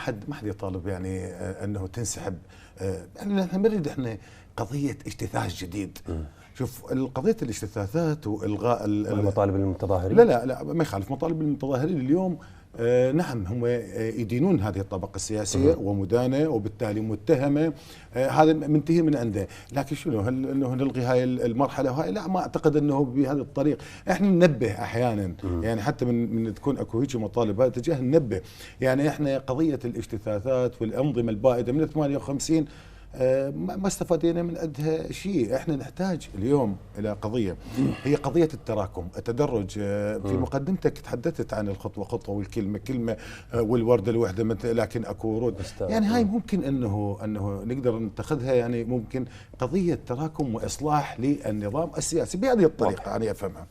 حد يطالب يعني انه تنسحب. يعني احنا نريد احنا قضيه اجتثاث جديد. شوف قضيه الاجتثاثات والغاء مطالب المتظاهرين. لا ما يخالف مطالب المتظاهرين اليوم. نعم هم يدينون هذه الطبقة السياسية ومدانة وبالتالي متهمة. هذا منتهي من عنده، لكن شنو هل انه نلغي هاي المرحلة وهاي؟ لا، ما اعتقد انه بهذه الطريق. احنا ننبه احيانا يعني حتى من تكون اكو هيك مطالبة بهذا الاتجاه ننبه. يعني احنا قضية الاجتثاثات والأنظمة البائدة من 58 ما استفادينا من عندها شيء. احنا نحتاج اليوم الى قضيه هي قضيه التراكم، التدرج. في مقدمتك تحدثت عن الخطوه خطوه والكلمه كلمه والورده الوحده لكن اكو ورود. يعني هاي ممكن انه نقدر نتخذها، يعني ممكن قضيه تراكم واصلاح للنظام السياسي بهذه الطريقه انا افهمها.